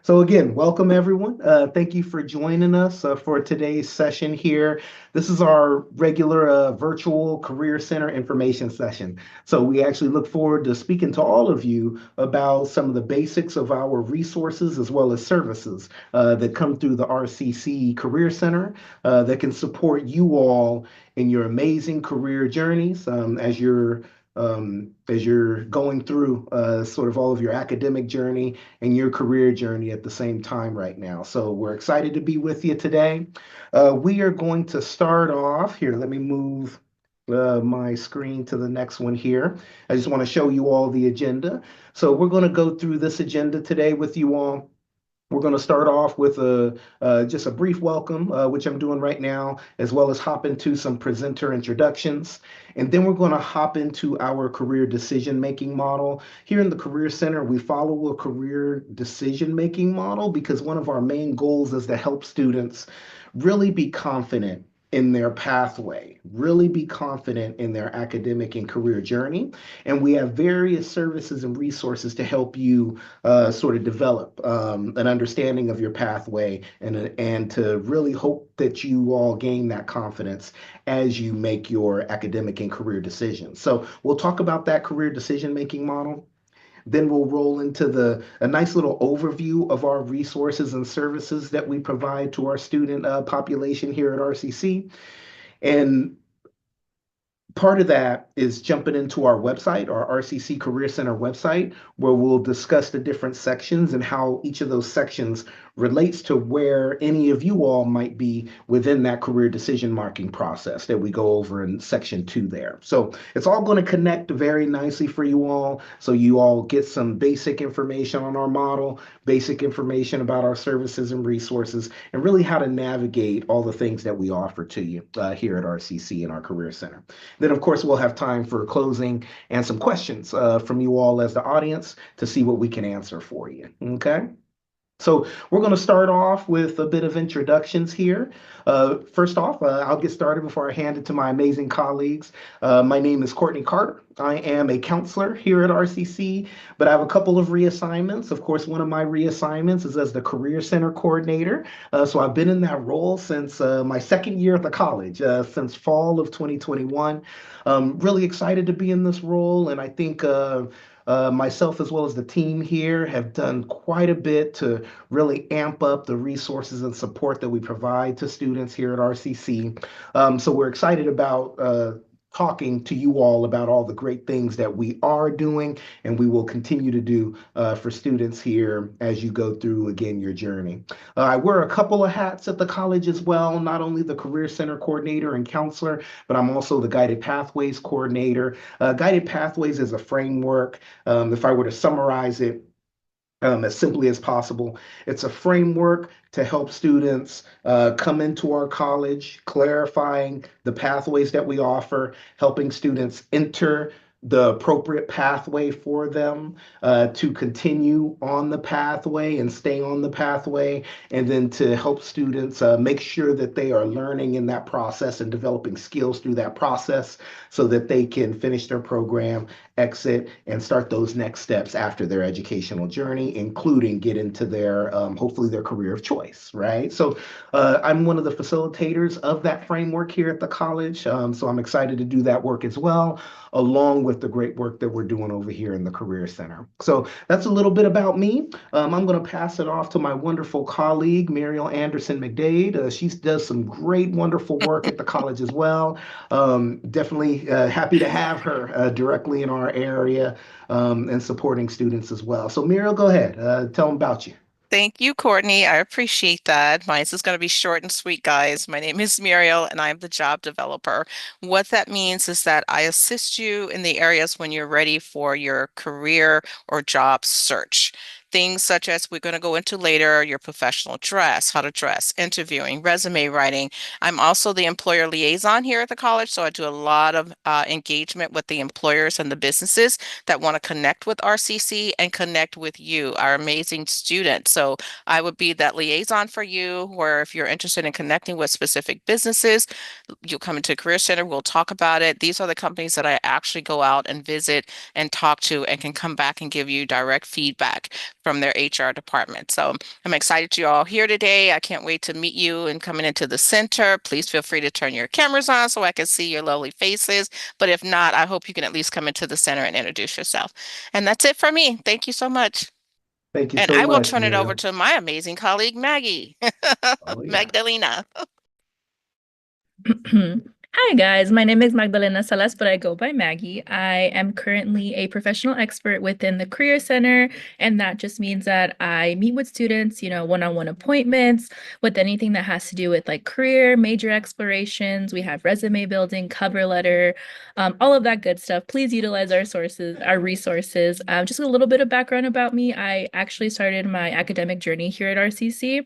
So again, welcome everyone. Thank you for joining us for today's session here. This is our regular virtual Career Center information session. So we actually look forward to speaking to all of you about some of the basics of our resources as well as services that come through the RCC Career Center that can support you all in your amazing career journeys as you're going through sort of all of your academic journey and your career journey at the same time right now. So we're excited to be with you today. We are going to start off here. Let me move my screen to the next one here. I just want to show you all the agenda. So we're going to go through this agenda today with you all. We're going to start off with just a brief welcome, which I'm doing right now, as well as hop into some presenter introductions. And then we're going to hop into our career decision-making model. Here in the Career Center, we follow a career decision-making model because one of our main goals is to help students really be confident in their pathway, really be confident in their academic and career journey. And we have various services and resources to help you sort of develop an understanding of your pathway and to really hope that you all gain that confidence as you make your academic and career decisions. So we'll talk about that career decision-making model. Then we'll roll into a nice little overview of our resources and services that we provide to our student population here at RCC. And part of that is jumping into our website, our RCC Career Center website, where we'll discuss the different sections and how each of those sections relates to where any of you all might be within that career decision marking process that we go over in section 2 there. So it's all going to connect very nicely for you all. So you all get some basic information on our model, basic information about our services and resources, and really how to navigate all the things that we offer to you here at RCC in our Career Center. Then, of course, we'll have time for closing and some questions from you all as the audience to see what we can answer for you. Okay. So we're going to start off with a bit of introductions here. First off, I'll get started before I hand it to my amazing colleagues. My name is Courtney Carter. I am a counselor here at RCC, but I have a couple of reassignments. Of course, one of my reassignments is as the Career Center coordinator. So I've been in that role since my second year at the college, since fall of 2021. Really excited to be in this role, and I think myself as well as the team here have done quite a bit to really amp up the resources and support that we provide to students here at RCC. So we're excited about talking to you all about all the great things that we are doing and we will continue to do for students here as you go through, again, your journey. I wear a couple of hats at the college as well, not only the Career Center coordinator and counselor, but I'm also the Guided Pathways coordinator. Guided Pathways is a framework. If I were to summarize it, as simply as possible. It's a framework to help students come into our college, clarifying the pathways that we offer, helping students enter the appropriate pathway for them to continue on the pathway and stay on the pathway, and then to help students make sure that they are learning in that process and developing skills through that process so that they can finish their program, exit, and start those next steps after their educational journey, including get into their, hopefully their career of choice, right? So I'm one of the facilitators of that framework here at the college. So I'm excited to do that work as well, along with the great work that we're doing over here in the Career Center. So that's a little bit about me. I'm going to pass it off to my wonderful colleague, Muriel Anderson McDade. She does some great, wonderful work at the college as well. Definitely happy to have her directly in our area and supporting students as well. So Muriel, go ahead. Tell them about you. Thank you, Courtney. I appreciate that. Mine is going to be short and sweet, guys. My name is Muriel, and I'm the job developer. What that means is that I assist you in the areas when you're ready for your career or job search. Things such as we're going to go into later, your professional dress, how to dress, interviewing, resume writing. I'm also the employer liaison here at the college, so I do a lot of engagement with the employers and the businesses that want to connect with RCC and connect with you, our amazing students. So I would be that liaison for you, where if you're interested in connecting with specific businesses, you'll come into Career Center, we'll talk about it. These are the companies that I actually go out and visit and talk to and can come back and give you direct feedback. from their HR department. So I'm excited you all here today. I can't wait to meet you and coming into the center. Please feel free to turn your cameras on so I can see your lovely faces. But if not, I hope you can at least come into the center and introduce yourself. And that's it for me. Thank you so much. Thank you And so I will much, turn it over Muriel. to my amazing colleague, Maggie. Oh, yeah. Magdalena. Hi guys, my name is Magdalena Salas, but I go by Maggie. I am currently a professional expert within the Career Center, and that just means that I meet with students, one-on-one appointments with anything that has to do with like career, major explorations. We have resume building, cover letter, all of that good stuff. Please utilize our sources, our resources. Just a little bit of background about me. I actually started my academic journey here at RCC.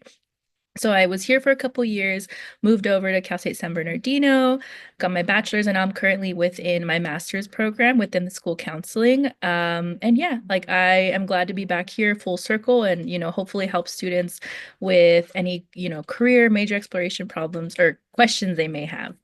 So I was here for a couple years, moved over to Cal State San Bernardino, got my bachelor's, and I'm currently within my master's program within the school counseling. And yeah, like I am glad to be back here full circle and, hopefully help students with any, career major exploration problems or questions they may have.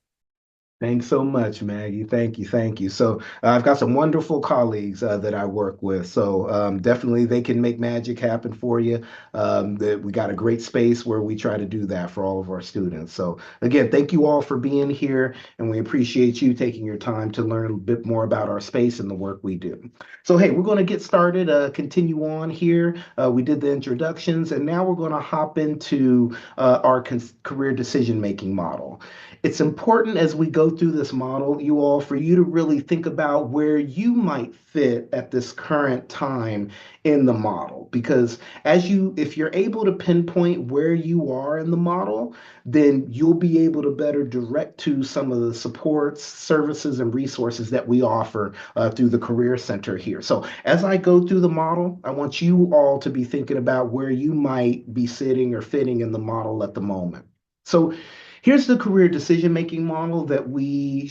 Thanks so much, Maggie. Thank you. Thank you. So, I've got some wonderful colleagues that I work with. So, definitely they can make magic happen for you. We got a great space where we try to do that for all of our students. So, again, thank you all for being here, and we appreciate you taking your time to learn a bit more about our space and the work we do. So, hey, we're going to get started, continue on here. We did the introductions, and now we're going to hop into our career decision making model. It's important as we go through this model, you all, for you to really think about where you might fit at this current time in the model. Because if you're able to pinpoint where you are in the model, then you'll be able to better direct to some of the supports, services, and resources that we offer through the Career Center here. So as I go through the model, I want you all to be thinking about where you might be sitting or fitting in the model at the moment. So here's the career decision-making model that we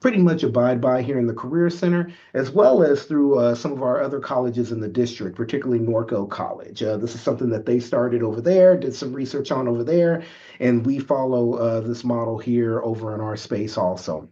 pretty much abide by here in the Career Center, as well as through some of our other colleges in the district, particularly Norco College. This is something that they started over there, did some research on over there, and we follow this model here over in our space also.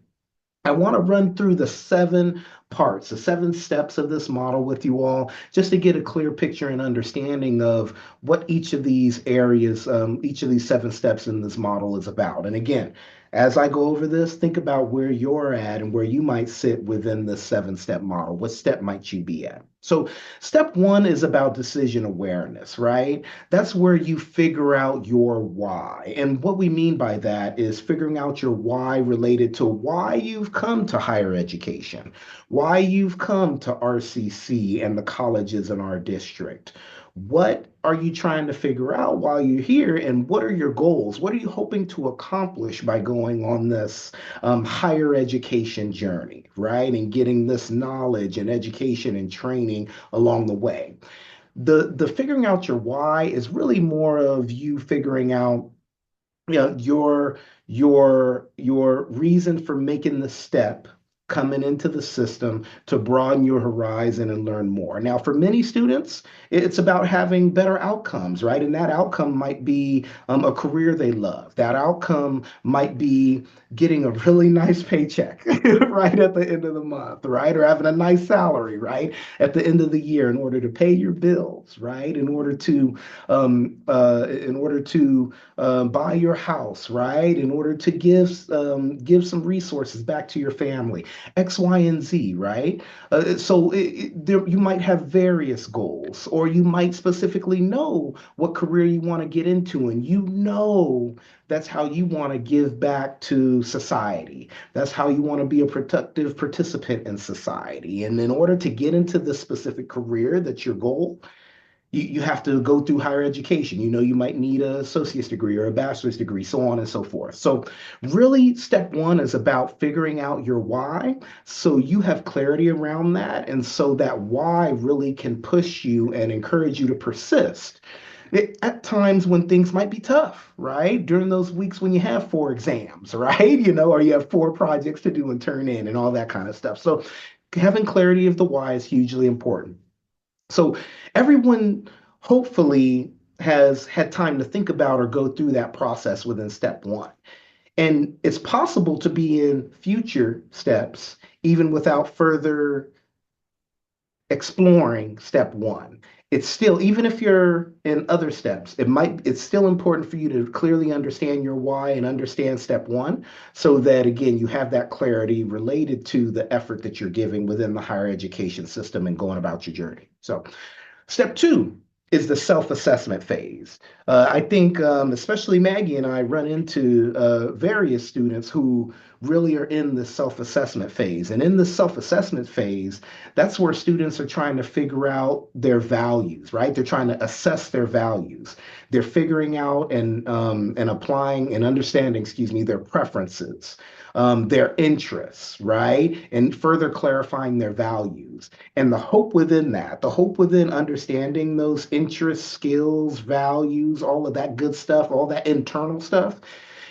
I want to run through the 7 parts, the 7 steps of this model with you all, just to get a clear picture and understanding of what each of these areas, each of these 7 steps in this model is about. And again, as I go over this, think about where you're at and where you might sit within the 7-step model. What step might you be at? So step 1 is about decision awareness, right? That's where you figure out your why. And what we mean by that is figuring out your why related to why you've come to higher education, why you've come to RCC and the colleges in our district. What are you trying to figure out while you're here, and what are your goals? What are you hoping to accomplish by going on this higher education journey, right? And getting this knowledge and education and training along the way. The figuring out your why is really more of you figuring out, your reason for making the step coming into the system to broaden your horizon and learn more. Now, for many students, it's about having better outcomes, right? And that outcome might be a career they love. That outcome might be getting a really nice paycheck right at the end of the month, right? Or having a nice salary, right? At the end of the year in order to pay your bills, right? In order to buy your house, right? In order to give some resources back to your family, X, Y, and Z, right? You might have various goals, or you might specifically know what career you want to get into, and that's how you want to give back to society. That's how you want to be a productive participant in society. And in order to get into the specific career that's your goal, you have to go through higher education. You might need an associate's degree or a bachelor's degree, so on and so forth. So really, step 1 is about figuring out your why, so you have clarity around that, and so that why really can push you and encourage you to persist at times when things might be tough, right? During those weeks when you have 4 exams, right? Or you have 4 projects to do and turn in and all that kind of stuff. So having clarity of the why is hugely important. So everyone hopefully has had time to think about or go through that process within step 1. And it's possible to be in future steps even without further exploring step 1. it's still, even if you're in other steps, it's still important for you to clearly understand your why and understand step one, so that again, you have that clarity related to the effort that you're giving within the higher education system and going about your journey. So step two is the self-assessment phase. I think, especially Maggie and I run into various students who really are in the self-assessment phase. And in the self-assessment phase, that's where students are trying to figure out their values, right? They're trying to assess their values. They're figuring out and applying and understanding, excuse me, their preferences, their interests, right? And further clarifying their values. And the hope within that, the hope within understanding those interests, skills, values, all of that good stuff, all that internal stuff,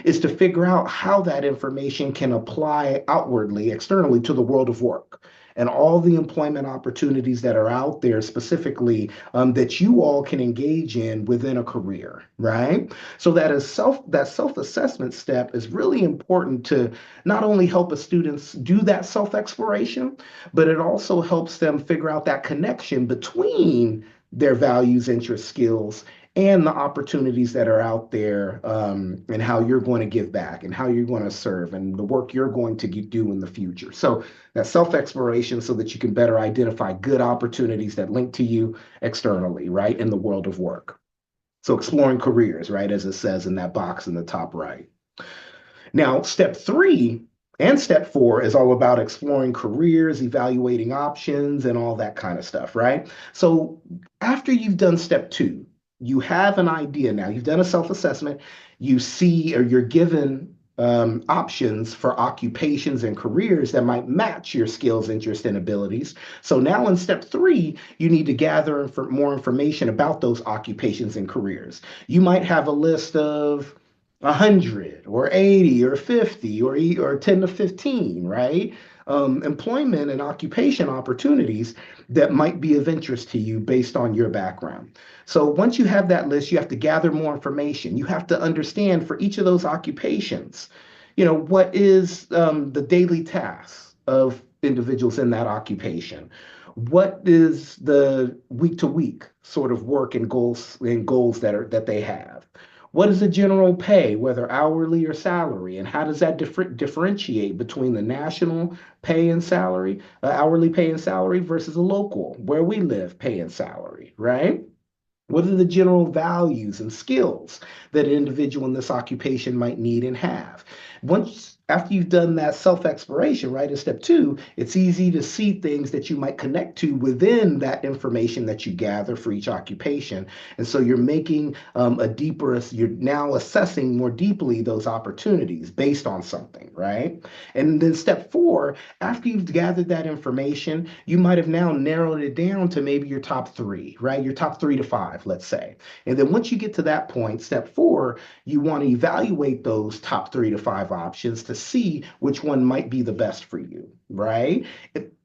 is to figure out how that information can apply outwardly, externally to the world of work and all the employment opportunities that are out there specifically, that you all can engage in within a career, right? So that self-assessment step is really important to not only help students do that self-exploration, but it also helps them figure out that connection between their values, interests, skills, and the opportunities that are out there, and how you're going to give back and how you're going to serve and the work you're going to do in the future. So that self-exploration so that you can better identify good opportunities that link to you externally, right, in the world of work. So exploring careers, right, as it says in that box in the top right. Now, step three and step four is all about exploring careers, evaluating options, and all that kind of stuff, right? So after you've done step two, you have an idea now. You've done a self-assessment. You see, or you're given options for occupations and careers that might match your skills, interests, and abilities. So now in step three, you need to gather more information about those occupations and careers. You might have a list of 100 or 80 or 50 or 10 to 15, right? Employment and occupation opportunities that might be of interest to you based on your background. So once you have that list, you have to gather more information. You have to understand for each of those occupations, what is the daily tasks of individuals in that occupation? What is the week to week sort of work and goals that they have? What is the general pay, whether hourly or salary, and how does that differentiate between the national pay and salary, hourly pay and salary versus a local, where we live, pay and salary, right? What are the general values and skills that an individual in this occupation might need and have? Once after you've done that self-exploration, right, in step two, it's easy to see things that you might connect to within that information that you gather for each occupation. And so you're making you're now assessing more deeply those opportunities based on something, right? And then step four, after you've gathered that information, you might have now narrowed it down to maybe your top three, right? Your top 3 to 5, let's say. And then once you get to that point, step four, you want to evaluate those top 3 to 5 options to see which one might be the best for you, right?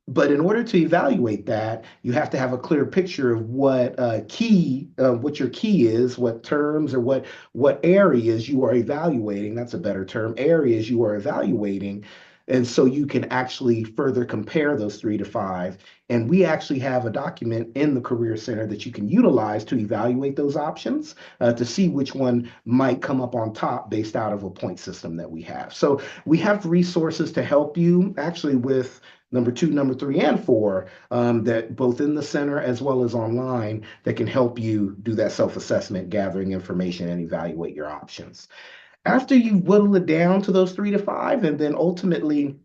But in order to evaluate that, you have to have a clear picture of what what your key is, what terms or what areas you are evaluating. That's a better term, areas you are evaluating. And so you can actually further compare those 3 to 5. And we actually have a document in the Career Center that you can utilize to evaluate those options, to see which one might come up on top based out of a point system that we have. So we have resources to help you actually with number 2, number 3, and 4, that both in the center as well as online that can help you do that self-assessment, gathering information, and evaluate your options. After you whittle it down to those 3 to 5, and then ultimately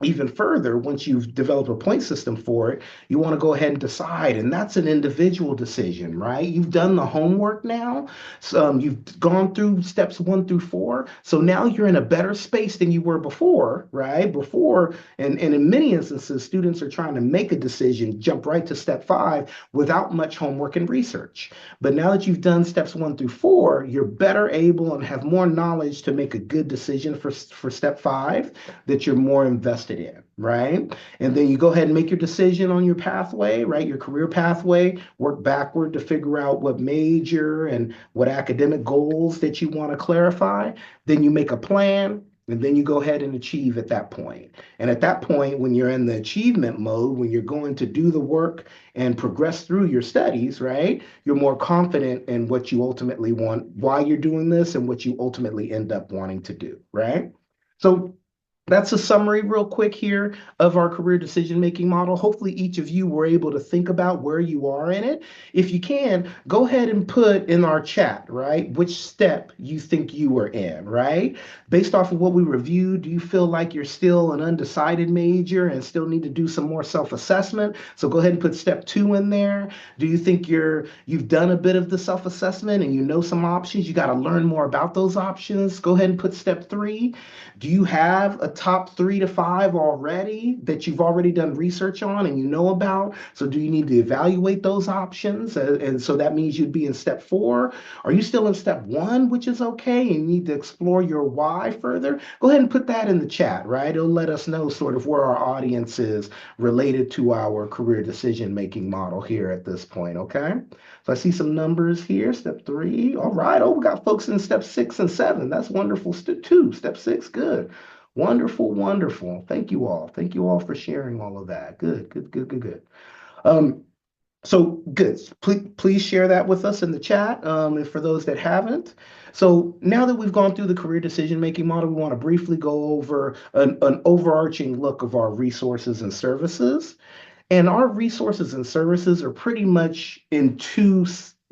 even further, once you've developed a point system for it, you want to go ahead and decide. And that's an individual decision, right? You've done the homework now. So, you've gone through steps 1 through 4. So now you're in a better space than you were before, right? Before, and in many instances, students are trying to make a decision, jump right to step 5 without much homework and research. But now that you've done steps 1 through 4, you're better able and have more knowledge to make a good decision for step 5 that you're more invested in, right? And then you go ahead and make your decision on your pathway, right? Your career pathway, work backward to figure out what major and what academic goals that you want to clarify. Then you make a plan And then you go ahead and achieve at that point. And at that point, when you're in the achievement mode, when you're going to do the work and progress through your studies, right? You're more confident in what you ultimately want, why you're doing this, and what you ultimately end up wanting to do, right? So that's a summary real quick here of our career decision-making model. Hopefully each of you were able to think about where you are in it. If you can, go ahead and put in our chat, right, which step you think you are in, right? Based off of what we reviewed, do you feel like you're still an undecided major and still need to do some more self-assessment? So go ahead and put step 2 in there. Do you think you've done a bit of the self-assessment and you know some options? You got to learn more about those options. Go ahead and put step 3. Do you have a top 3 to 5 already that you've already done research on and you know about? So do you need to evaluate those options? And so that means you'd be in step 4. Are you still in step 1, which is okay, and you need to explore your why further? Go ahead and put that in the chat, right? It'll let us know sort of where our audience is related to our career decision-making model here at this point, okay? So I see some numbers here, step 3. All right. Oh, we got folks in step 6 and 7. That's wonderful. Step 2, step 6. Good. Wonderful, wonderful. Thank you all. Thank you all for sharing all of that. Good, good, good, good, good. Um, so good. Please share that with us in the chat, and for those that haven't. So now that we've gone through the career decision-making model, we want to briefly go over an overarching look of our resources and services. And our resources and services are pretty much in two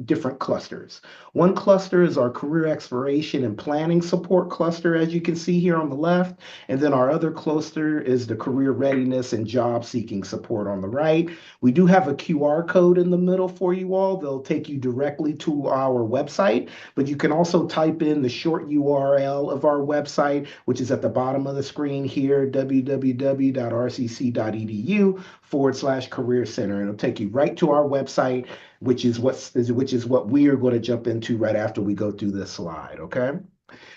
different clusters. One cluster is our career exploration and planning support cluster, as you can see here on the left. And then our other cluster is the career readiness and job seeking support on the right. We do have a QR code in the middle for you all. They'll take you directly to our website, but you can also type in the short URL of our website, which is at the bottom of the screen here, www.rcc.edu/career center. And it'll take you right to our website, which is what we are going to jump into right after we go through this slide, okay?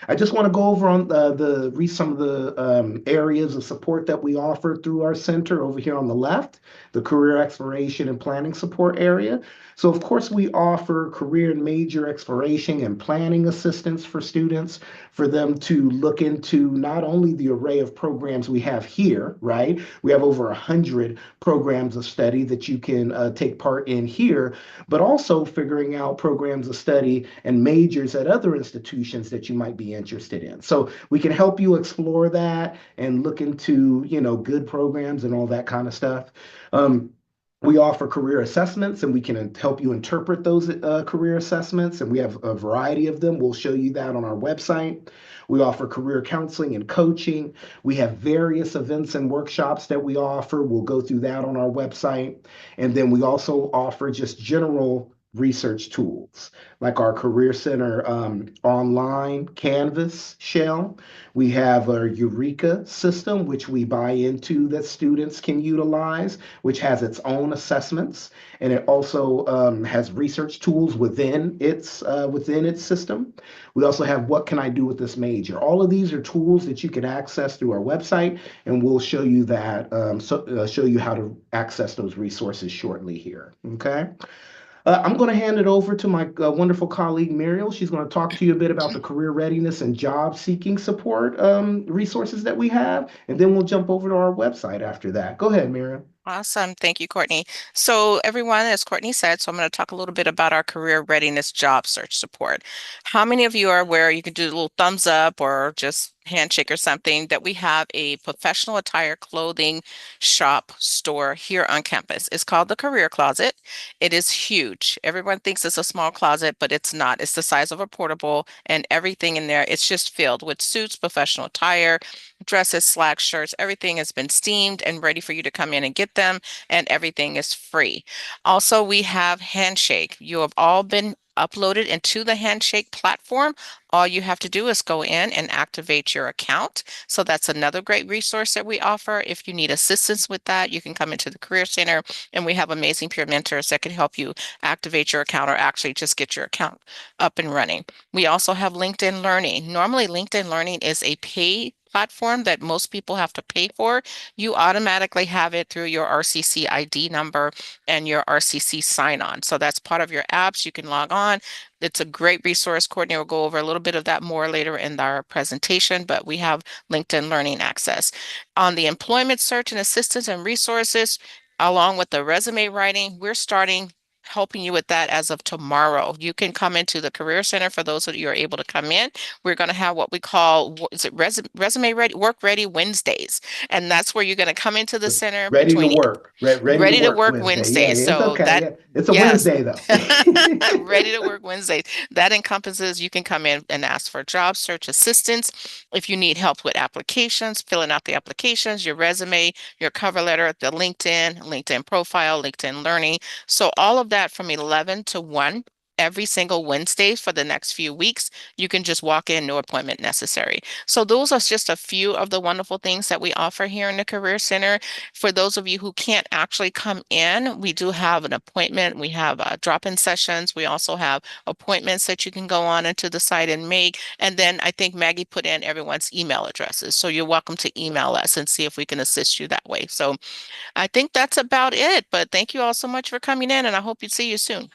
I just want to go over on some of the areas of support that we offer through our center over here on the left, the career exploration and planning support area. So of course we offer career and major exploration and planning assistance for students, for them to look into not only the array of programs we have here, right? We have over 100 programs of study that you can take part in here, but also figuring out programs of study and majors at other institutions that you might be interested in. So we can help you explore that and look into, good programs and all that kind of stuff. We offer career assessments, and we can help you interpret those career assessments, and we have a variety of them. We'll show you that on our website. We offer career counseling and coaching. We have various events and workshops that we offer. We'll go through that on our website. And then we also offer just general research tools like our Career Center online Canvas shell. We have our Eureka system, which we buy into, that students can utilize, which has its own assessments, and it also has research tools within its system. We also have What Can I Do with This Major? All of these are tools that you can access through our website, and we'll show you that, show you how to access those resources shortly here. Okay. I'm going to hand it over to my wonderful colleague, Muriel. She's going to talk to you a bit about the career readiness and job seeking support resources that we have, and then we'll jump over to our website after that. Go ahead, Muriel. Awesome. Thank you, Courtney. So everyone, as Courtney said, so I'm going to talk a little bit about our career readiness job search support. How many of you are aware, you can do a little thumbs up or just handshake or something, that we have a professional attire clothing shop store here on campus? It's called the Career Closet. It is huge. Everyone thinks it's a small closet, but it's not. It's the size of a portable, and everything in there, it's just filled with suits, professional attire, dresses, slacks, shirts. Everything has been steamed and ready for you to come in and get them, and everything is free. Also, we have Handshake. You have all been uploaded into the Handshake platform. All you have to do is go in and activate your account. So that's another great resource that we offer. If you need assistance with that, you can come into the Career Center, and we have amazing peer mentors that can help you activate your account, or actually just get your account up and running. We also have LinkedIn Learning. Normally, LinkedIn Learning is a paid platform that most people have to pay for, you automatically have it through your RCC ID number and your RCC sign-on. So that's part of your apps. You can log on. It's a great resource. Courtney will go over a little bit of that more later in our presentation, but we have LinkedIn Learning Access. On the employment search and assistance and resources, along with the resume writing, we're starting helping you with that as of tomorrow. You can come into the Career Center for those of you who are able to come in. We're going to have what we call, is it resume ready, work ready Wednesdays. And that's where you're going to come into the center Ready to between work. Ready to Ready to work Work Wednesday. Yeah, Wednesdays. yeah, it's So okay. that, Yeah, it's a yes. Wednesday though. Ready to Work Wednesdays. That encompasses you can come in and ask for job search assistance. If you need help with applications, filling out the applications, your resume, your cover letter, the LinkedIn profile, LinkedIn Learning. So all of that from 11 to 1 every single Wednesday for the next few weeks. You can just walk in, no appointment necessary. So those are just a few of the wonderful things that we offer here in the Career Center. For those of you who can't actually come in, we do have an appointment. We have drop-in sessions. We also have appointments that you can go on into the site and make. And then I think Maggie put in everyone's email addresses. So you're welcome to email us and see if we can assist you that way. So I think that's about it. But thank you all so much for coming in, and I hope to see you soon.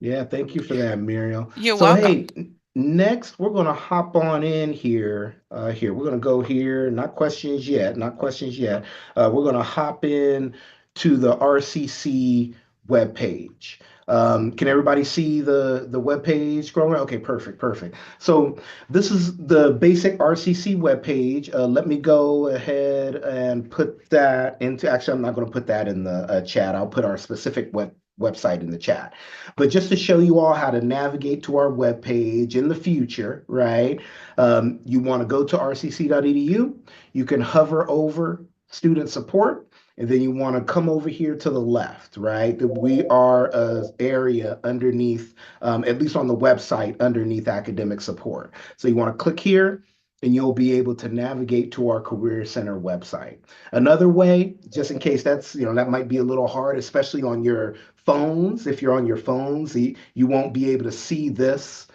Yeah, thank you for that, Muriel. You're So, welcome. hey, next we're going to hop on in here. We're going to go here. Not questions yet. Not questions yet. We're going to hop in to the RCC webpage. Can everybody see the webpage scrolling? Okay, perfect, perfect. So this is the basic RCC webpage. Let me go ahead and put that into. Actually, I'm not going to put that in the chat. I'll put our specific website in the chat. But just to show you all how to navigate to our webpage in the future, right? You want to go to rcc.edu. You can hover over student support, and then you want to come over here to the left, right? We are an area underneath, at least on the website, underneath academic support. So you want to click here, and you'll be able to navigate to our Career Center website. Another way, just in case that might be a little hard, especially on your phones. If you're on your phones, you won't be able to see these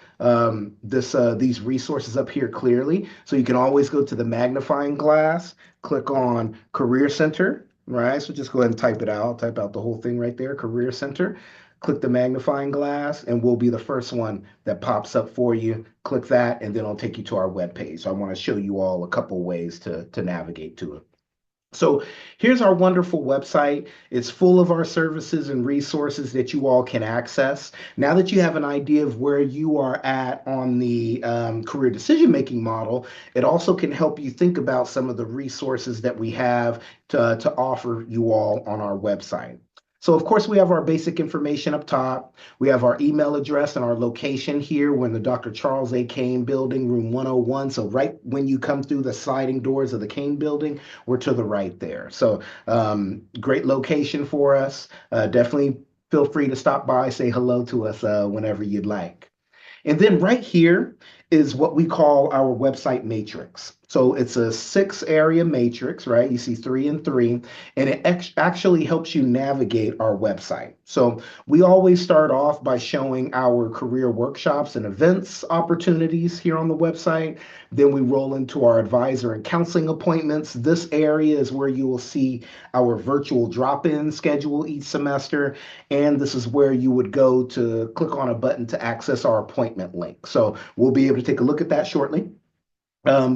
resources up here clearly. So you can always go to the magnifying glass, click on Career Center, right? So just go ahead and type out the whole thing right there, Career Center. Click the magnifying glass, and we'll be the first one that pops up for you. Click that, and then it'll take you to our webpage. So I want to show you all a couple ways to navigate to it. So here's our wonderful website. It's full of our services and resources that you all can access. Now that you have an idea of where you are at on the career decision-making model, it also can help you think about some of the resources that we have to offer you all on our website. So of course, we have our basic information up top. We have our email address and our location here. We're in the Dr. Charles A. Kane building, room 101. So right when you come through the sliding doors of the Kane building, we're to the right there. So great location for us. Definitely feel free to stop by, say hello to us whenever you'd like. And then right here is what we call our website matrix. So it's a 6-area matrix, right? You see 3 and 3, and it actually helps you navigate our website. So we always start off by showing our career workshops and events opportunities here on the website. Then we roll into our advisor and counseling appointments. This area is where you will see our virtual drop-in schedule each semester. And this is where you would go to click on a button to access our appointment link. So we'll be able to take a look at that shortly.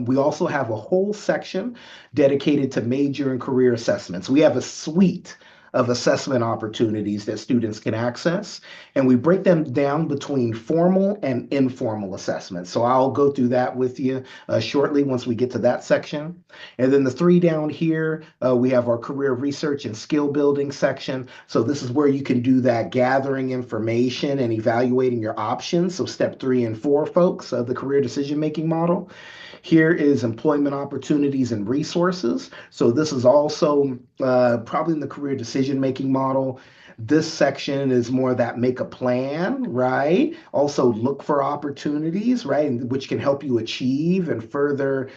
We also have a whole section dedicated to major and career assessments. We have a suite of assessment opportunities that students can access, and we break them down between formal and informal assessments. So I'll go through that with you shortly once we get to that section. And then the 3 down here, we have our career research and skill building section. So this is where you can do that gathering information and evaluating your options. So step 3 and 4, folks, of the career decision-making model. Here is employment opportunities and resources. So this is also probably in the career decision-making model. This section is more that make a plan, right? Also look for opportunities, right? Which can help you achieve and further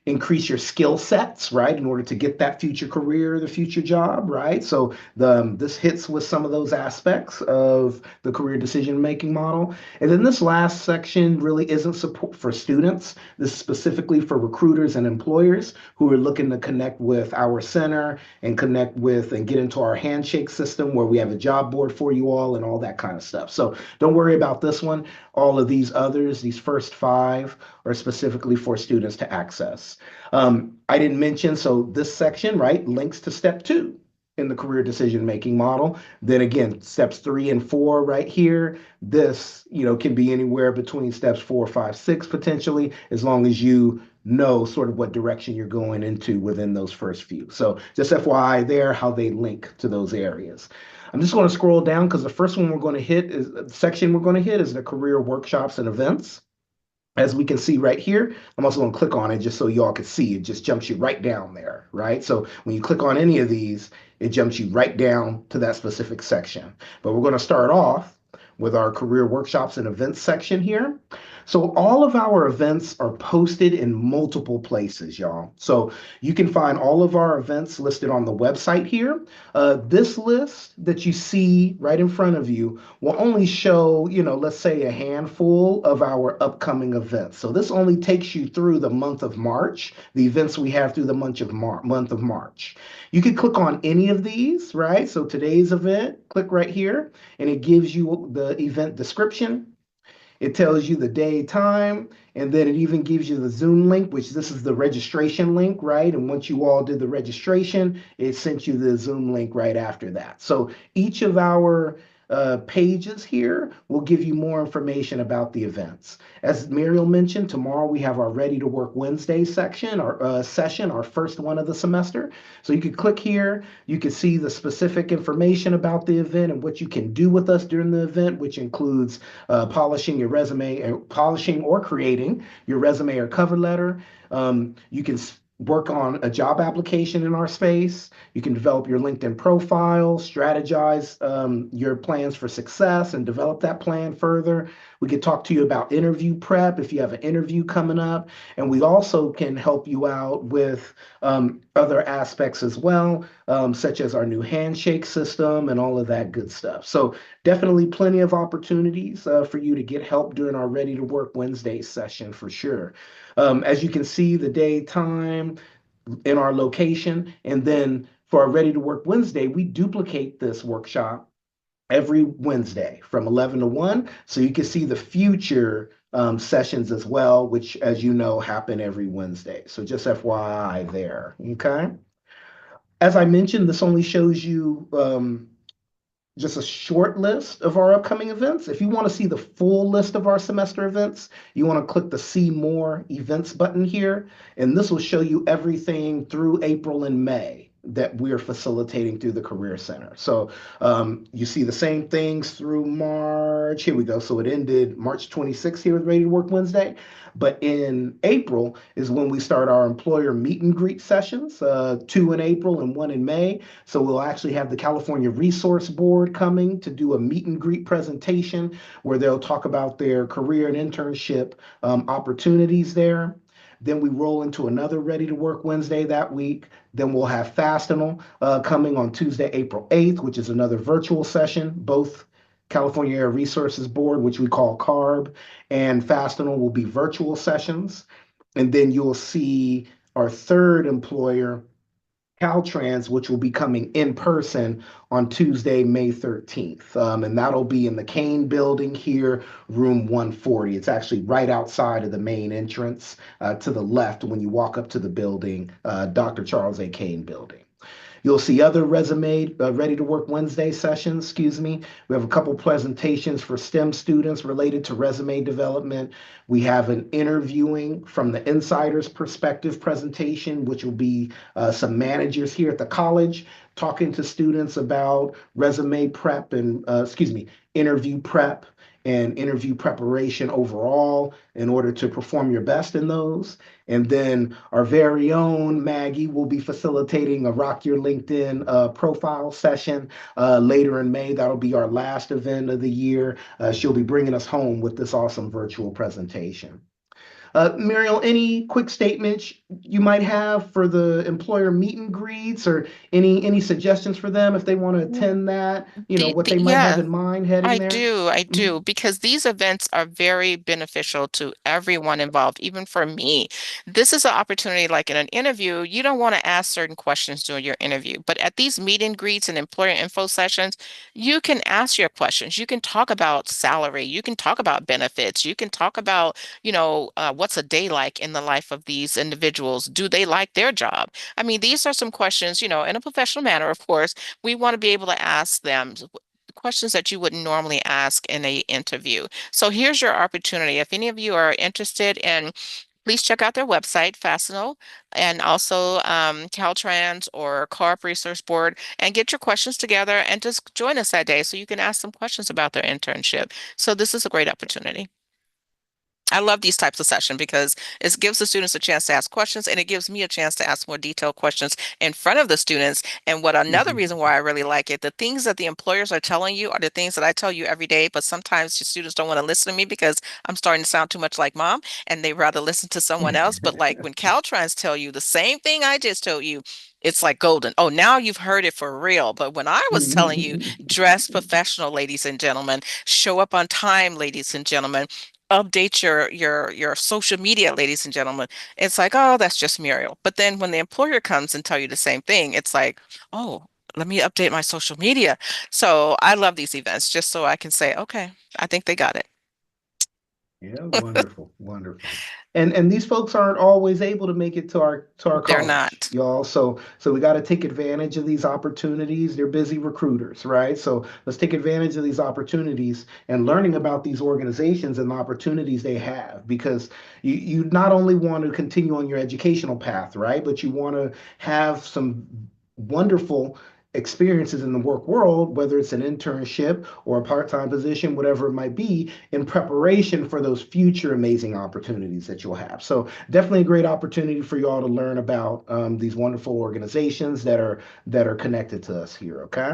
increase your skill sets, right, in order to get that future career, the future job, right? So this hits with some of those aspects of the career decision making model. And then this last section really isn't support for students. This is specifically for recruiters and employers who are looking to connect with our center and connect with and get into our handshake system where we have a job board for you all and all that kind of stuff. So don't worry about this one. All of these others, these first five, are specifically for students to access. I didn't mention, so this section, right, links to step 2 in the career decision making model. Then again, steps 3 and 4 right here. This, can be anywhere between steps 4, 5, 6 potentially, as long as you know sort of what direction you're going into within those first few. So just FYI there, how they link to those areas. I'm just going to scroll down because the first one we're going to hit is the section we're going to hit is the career workshops and events. As we can see right here, I'm also going to click on it just so y'all can see. It just jumps you right down there, right? So when you click on any of these, it jumps you right down to that specific section. But we're going to start off with our career workshops and events section here. So all of our events are posted in multiple places, y'all. So you can find all of our events listed on the website here. This list that you see right in front of you will only show, let's say a handful of our upcoming events. So this only takes you through the month of March, the events we have through the month of March. You can click on any of these, right? So today's event, click right here, and it gives you the event description. It tells you the day, time, and then it even gives you the Zoom link, which this is the registration link, right? And once you all did the registration, it sent you the Zoom link right after that. So each of our pages here will give you more information about the events. As Muriel mentioned, tomorrow we have our Ready to Work Wednesday section, our session, our first one of the semester. So you can click here, you can see the specific information about the event and what you can do with us during the event, which includes polishing your resume, polishing or creating your resume or cover letter. You can work on a job application in our space. You can develop your LinkedIn profile, strategize your plans for success, and develop that plan further. We could talk to you about interview prep if you have an interview coming up. And we also can help you out with other aspects as well, such as our new handshake system and all of that good stuff. So definitely plenty of opportunities for you to get help during our Ready to Work Wednesday session for sure. As you can see, the day, time, in our location. And then for our Ready to Work Wednesday, we duplicate this workshop every Wednesday from 11 to 1. So you can see the future sessions as well, which, as you know, happen every Wednesday. So just FYI there, okay? As I mentioned, this only shows you just a short list of our upcoming events. If you want to see the full list of our semester events, you want to click the See More Events button here, and this will show you everything through April and May that we're facilitating through the Career Center. So you see the same things through March. Here we go. So it ended March 26th here with Ready to Work Wednesday. But in April is when we start our employer meet and greet sessions, 2 in April and 1 in May. So we'll actually have the California Resource Board coming to do a meet and greet presentation where they'll talk about their career and internship opportunities there. Then we roll into another Ready to Work Wednesday that week. Then we'll have Fastenal coming on Tuesday, April 8th, which is another virtual session. Both California Air Resources Board, which we call CARB, and Fastenal will be virtual sessions. And then you'll see our third employer, Caltrans, which will be coming in person on Tuesday, May 13th. And that'll be in the Kane building here, room 140. It's actually right outside of the main entrance to the left when you walk up to the building, Dr. Charles A. Kane building. You'll see other resume Ready to Work Wednesday sessions, excuse me. We have a couple presentations for STEM students related to resume development. We have an interviewing from the insider's perspective presentation, which will be some managers here at the college talking to students about resume prep and, interview prep and interview preparation overall in order to perform your best in those. And then our very own Maggie will be facilitating a Rock Your LinkedIn profile session later in May. That'll be our last event of the year. She'll be bringing us home with this awesome virtual presentation. Muriel, any quick statements you might have for the employer meet and greets, or any suggestions for them if they want to Mm. attend that? You know, what they might have Yeah. in mind heading there. I Mhm. do, because these events are very beneficial to everyone involved, even for me. This is an opportunity, like in an interview, you don't want to ask certain questions during your interview, but at these meet and greets and employer info sessions, you can ask your questions. You can talk about salary, you can talk about benefits, you can talk about, what's a day like in the life of these individuals? Do they like their job? I mean, these are some questions, in a professional manner, of course, we want to be able to ask them questions that you wouldn't normally ask in a interview. So here's your opportunity. If any of you are interested in, please check out their website, Fastenal, and also Caltrans or Co-op Resource Board, and get your questions together and just join us that day so you can ask them questions about their internship. So this is a great opportunity. I love these types of sessions because it gives the students a chance to ask questions, and it gives me a chance to ask more detailed questions in front of the students. And what another Mhm. reason why I really like it, the things that the employers are telling you are the things that I tell you every day, but sometimes your students don't want to listen to me because I'm starting to sound too much like mom and they rather listen to someone else. But like when Caltrans tell you the same thing I just told you, it's like golden. Oh, now you've heard it for real. But when I was telling you, dress professional, ladies and gentlemen, show up on time, ladies and gentlemen, update your social media, ladies and gentlemen. It's like, oh, that's just Muriel. But then when the employer comes and tell you the same thing, it's like, oh, let me update my social media. So I love these events just so I can say, okay, I think they got it. Yeah, wonderful, wonderful. And these folks aren't always able to make it to our They're college, not. y'all. So we got to take advantage of these opportunities. They're busy recruiters, right? So let's take advantage of these opportunities and learning about these organizations and the opportunities they have, because you not only want to continue on your educational path, right? But you want to have some wonderful experiences in the work world, whether it's an internship or a part-time position, whatever it might be, in preparation for those future amazing opportunities that you'll have. So definitely a great opportunity for you all to learn about these wonderful organizations that are connected to us here. Okay,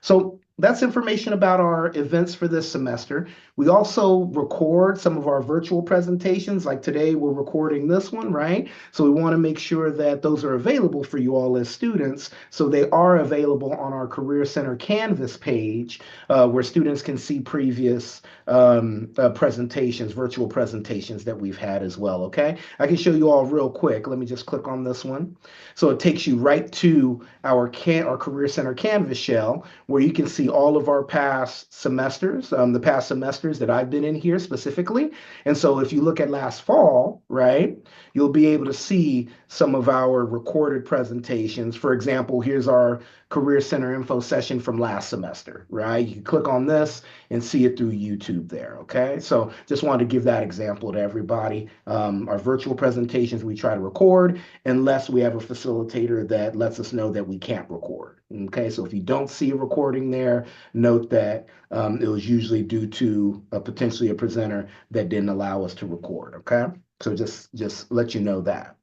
so that's information about our events for this semester. We also record some of our virtual presentations. Like today, we're recording this one, right? So we want to make sure that those are available for you all as students. So they are available on our Career Center Canvas page, where students can see previous presentations, virtual presentations that we've had as well. Okay, I can show you all real quick. Let me just click on this one. So it takes you right to our Career Center Canvas shell, where you can see all of our past semesters, the past semesters that I've been in here specifically. And so if you look at last fall, right, you'll be able to see some of our recorded presentations. For example, here's our Career Center info session from last semester, right? You can click on this and see it through YouTube there, okay? So just wanted to give that example to everybody. Our virtual presentations we try to record unless we have a facilitator that lets us know that we can't record, okay? So if you don't see a recording there, note that it was usually due to potentially a presenter that didn't allow us to record, okay? So just let you know that.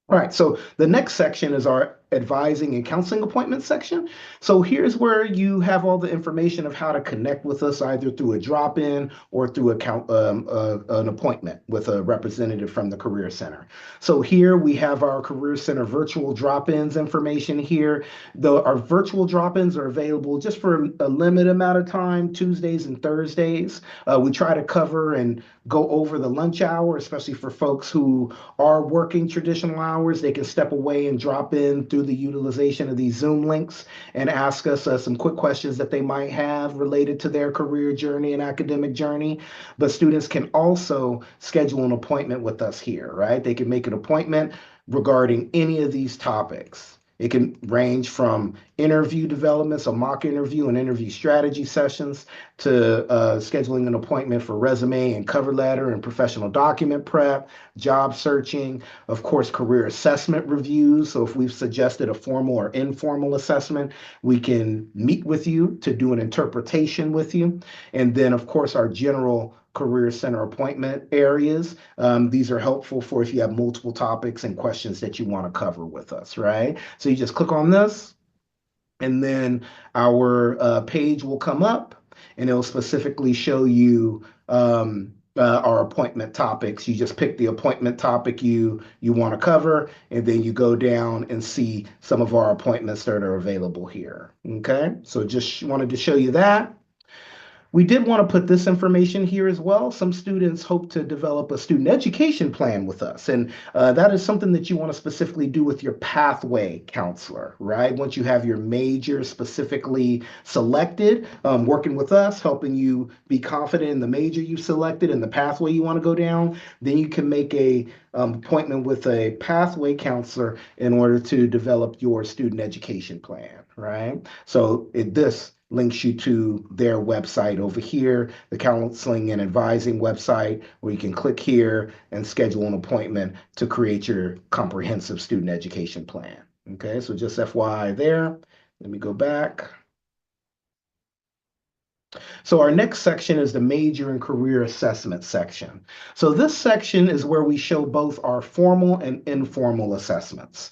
All right, so the next section is our advising and counseling appointment section. So here's where you have all the information of how to connect with us either through a drop-in or through an appointment with a representative from the Career Center. So here we have our Career Center virtual drop-ins information here. Our virtual drop-ins are available just for a limited amount of time, Tuesdays and Thursdays. We try to cover and go over the lunch hour, especially for folks who are working traditional hours. They can step away and drop in through the utilization of these Zoom links and ask us some quick questions that they might have related to their career journey and academic journey. But students can also schedule an appointment with us here, right? They can make an appointment regarding any of these topics. It can range from interview development, so mock interview and interview strategy sessions, to scheduling an appointment for resume and cover letter and professional document prep, job searching, of course, career assessment reviews. So if we've suggested a formal or informal assessment, we can meet with you to do an interpretation with you. And then, of course, our general Career Center appointment areas. These are helpful for if you have multiple topics and questions that you want to cover with us, right? So you just click on this, and then our page will come up and it'll specifically show you our appointment topics. You just pick the appointment topic you want to cover, and then you go down and see some of our appointments that are available here. Okay, so just wanted to show you that. We did want to put this information here as well. Some students hope to develop a student education plan with us, and that is something that you want to specifically do with your pathway counselor, right? Once you have your major specifically selected, working with us, helping you be confident in the major you selected and the pathway you want to go down, then you can make a appointment with a pathway counselor in order to develop your student education plan, right? So this links you to their website over here, the counseling and advising website, where you can click here and schedule an appointment to create your comprehensive student education plan. Okay, so just FYI there. Let me go back. So our next section is the major and career assessment section. So this section is where we show both our formal and informal assessments.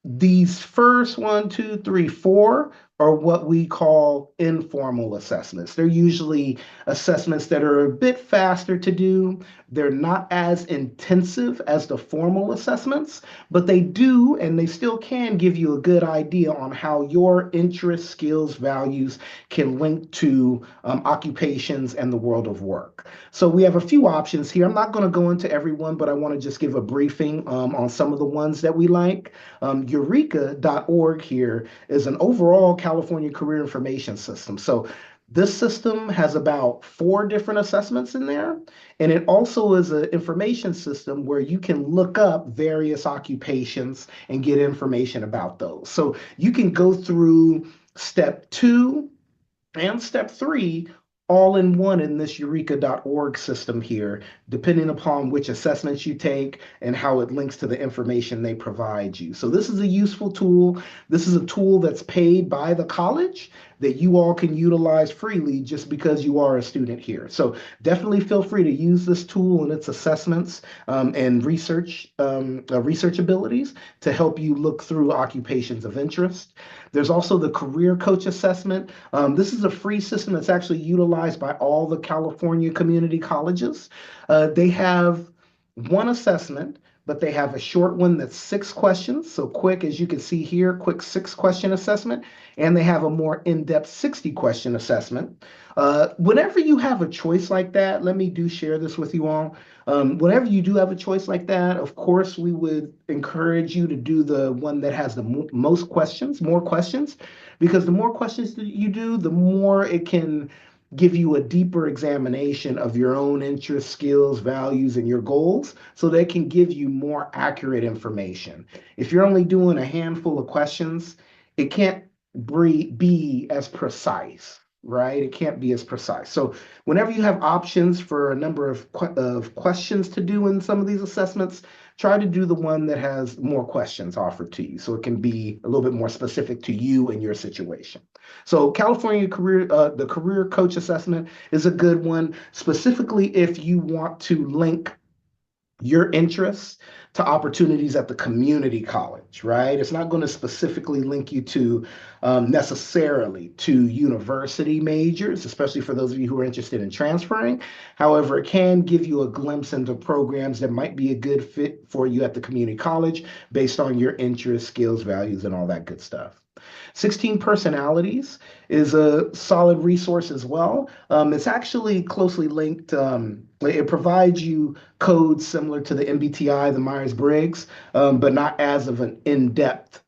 These first 1, 2, 3, 4 are what we call informal assessments. They're usually assessments that are a bit faster to do. They're not as intensive as the formal assessments, but they do and they still can give you a good idea on how your interests, skills, values can link to occupations and the world of work. So we have a few options here. I'm not going to go into every one, but I want to just give a briefing on some of the ones that we like. Eureka.org here is an overall California career information system. So this system has about 4 different assessments in there, and it also is an information system where you can look up various occupations and get information about those. So you can go through step 2 and step 3 all in one in this eureka.org system here, depending upon which assessments you take and how it links to the information they provide you. So this is a useful tool. This is a tool that's paid by the college that you all can utilize freely just because you are a student here. So definitely feel free to use this tool and its assessments and research abilities to help you look through occupations of interest. There's also the Career Coach Assessment. This is a free system that's actually utilized by all the California community colleges. They have one assessment, but they have a short one that's 6 questions. So quick, as you can see here, quick 6-question assessment. And they have a more in-depth 60-question assessment. Whenever you have a choice like that, let me share this with you all. Whenever you do have a choice like that, of course, we would encourage you to do the one that has the most questions, more questions, because the more questions that you do, the more it can give you a deeper examination of your own interests, skills, values, and your goals, so they can give you more accurate information. If you're only doing a handful of questions, it can't be as precise, right? It can't be as precise. So whenever you have options for a number of questions to do in some of these assessments, try to do the one that has more questions offered to you so it can be a little bit more specific to you and your situation. So California the Career Coach Assessment is a good one, specifically if you want to link your interests to opportunities at the community college, right? It's not going to specifically link you to necessarily to university majors, especially for those of you who are interested in transferring. However, it can give you a glimpse into programs that might be a good fit for you at the community college based on your interests, skills, values, and all that good stuff. 16 Personalities is a solid resource as well. It's actually closely linked. It provides you codes similar to the MBTI, the Myers-Briggs, but not as of an in-depth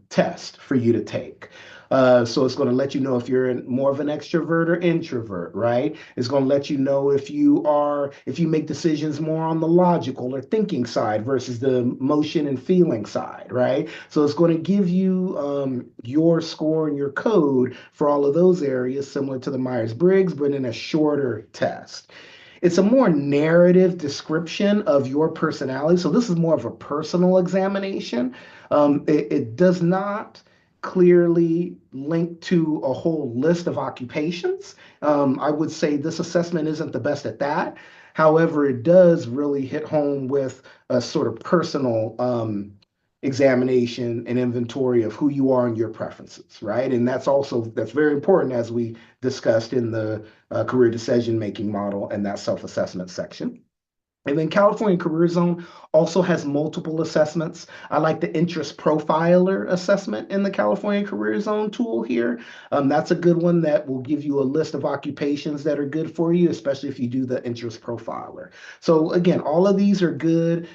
test for you to take. So it's going to let you know if you're more of an extrovert or introvert, right? It's going to let you know if you make decisions more on the logical or thinking side versus the emotion and feeling side, right? So it's going to give you your score and your code for all of those areas, similar to the Myers-Briggs, but in a shorter test. It's a more narrative description of your personality. So this is more of a personal examination. It does not clearly link to a whole list of occupations. I would say this assessment isn't the best at that. However, it does really hit home with a sort of personal examination and inventory of who you are and your preferences, right? And that's very important as we discussed in the career decision making model and that self-assessment section. And then California Career Zone also has multiple assessments. I like the interest profiler assessment in the California Career Zone tool here. That's a good one that will give you a list of occupations that are good for you, especially if you do the interest profiler. So again, all of these are good,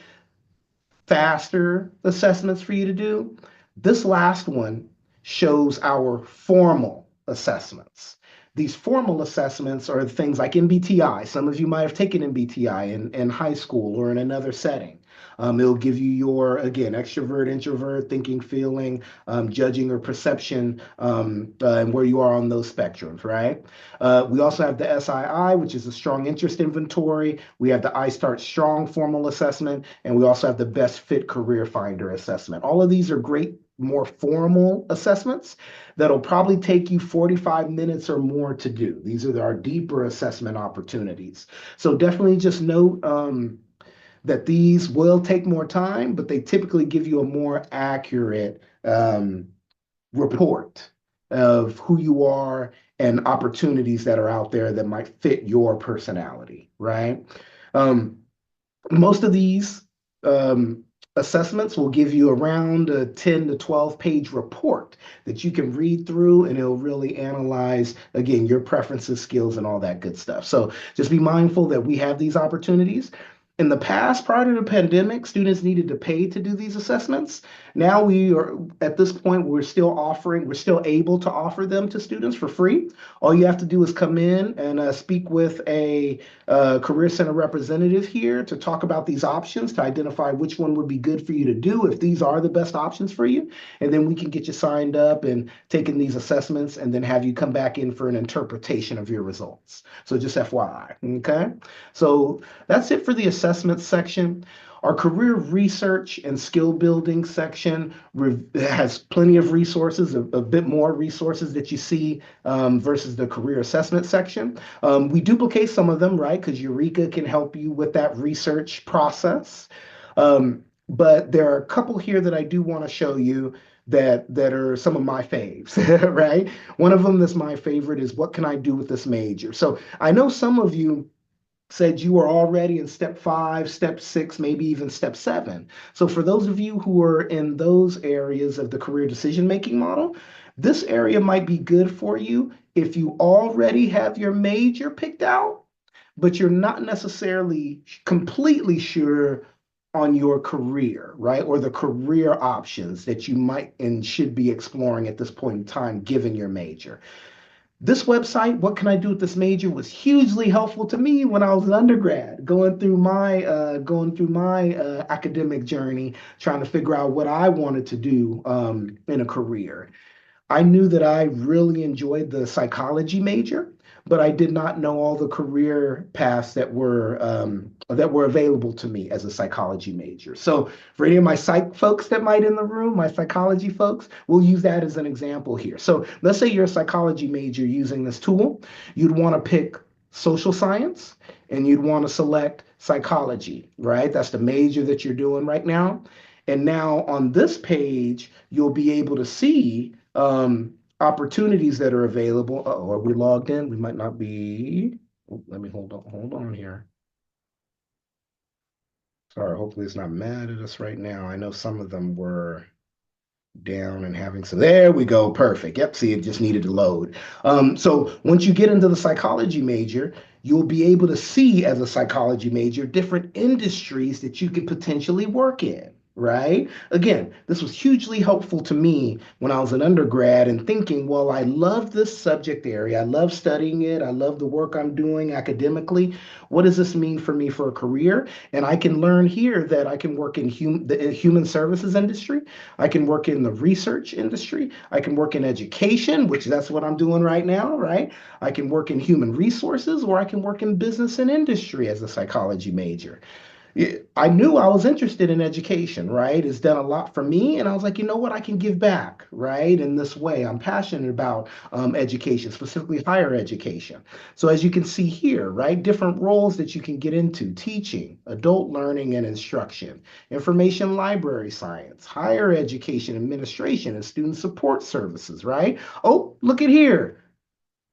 faster assessments for you to do. This last one shows our formal assessments. These formal assessments are things like MBTI. Some of you might have taken MBTI in high school or in another setting. It'll give you your, again, extrovert, introvert, thinking, feeling, judging, or perception, and where you are on those spectrums, right? We also have the SII, which is a strong interest inventory. We have the I Start Strong formal assessment, and we also have the Best Fit Career Finder assessment. All of these are great, more formal assessments that'll probably take you 45 minutes or more to do. These are our deeper assessment opportunities. So definitely just note that these will take more time, but they typically give you a more accurate report of who you are and opportunities that are out there that might fit your personality, right? Most of these assessments will give you around a 10 to 12 page report that you can read through, and it'll really analyze, again, your preferences, skills, and all that good stuff. So just be mindful that we have these opportunities. In the past, prior to the pandemic, students needed to pay to do these assessments. Now we are at this point, we're still able to offer them to students for free. All you have to do is come in and speak with a Career Center representative here to talk about these options, to identify which one would be good for you to do if these are the best options for you. And then we can get you signed up and taking these assessments and then have you come back in for an interpretation of your results. So just FYI, okay? So that's it for the assessment section. Our career research and skill building section has plenty of resources, a bit more resources that you see versus the career assessment section. We duplicate some of them, right? Because Eureka can help you with that research process. But there are a couple here that I do want to show you that are some of my faves, right? One of them that's my favorite is what can I do with this major? So I know some of you said you were already in step 5, step 6, maybe even step 7. So for those of you who are in those areas of the career decision-making model, this area might be good for you if you already have your major picked out, but you're not necessarily completely sure on your career, right? Or the career options that you might and should be exploring at this point in time, given your major. This website, What Can I Do with This Major, was hugely helpful to me when I was an undergrad, going through my academic journey, trying to figure out what I wanted to do in a career. I knew that I really enjoyed the psychology major, but I did not know all the career paths that were available to me as a psychology major. So for any of my psych folks that might in the room, my psychology folks, we'll use that as an example here. So let's say you're a psychology major using this tool. You'd want to pick social science and you'd want to select psychology, right? That's the major that you're doing right now. And now on this page, you'll be able to see opportunities that are available. Uh-oh, are we logged in? We might not be. Oh, let me hold on here. Sorry, hopefully it's not mad at us right now. I know some of them were down and having some. There we go. Perfect. Yep. See, it just needed to load. So once you get into the psychology major, you'll be able to see as a psychology major different industries that you could potentially work in. Right? Again, this was hugely helpful to me when I was an undergrad and thinking, well, I love this subject area. I love studying it. I love the work I'm doing academically. What does this mean for me for a career? And I can learn here that I can work in the human services industry. I can work in the research industry. I can work in education, which that's what I'm doing right now, right? I can work in human resources, or I can work in business and industry as a psychology major. I knew I was interested in education, right? It's done a lot for me. And I was like, you know what? I can give back, right? In this way, I'm passionate about education, specifically higher education. So as you can see here, right, different roles that you can get into: teaching, adult learning and instruction, information library science, higher education administration, and student support services, right? Oh, look at here.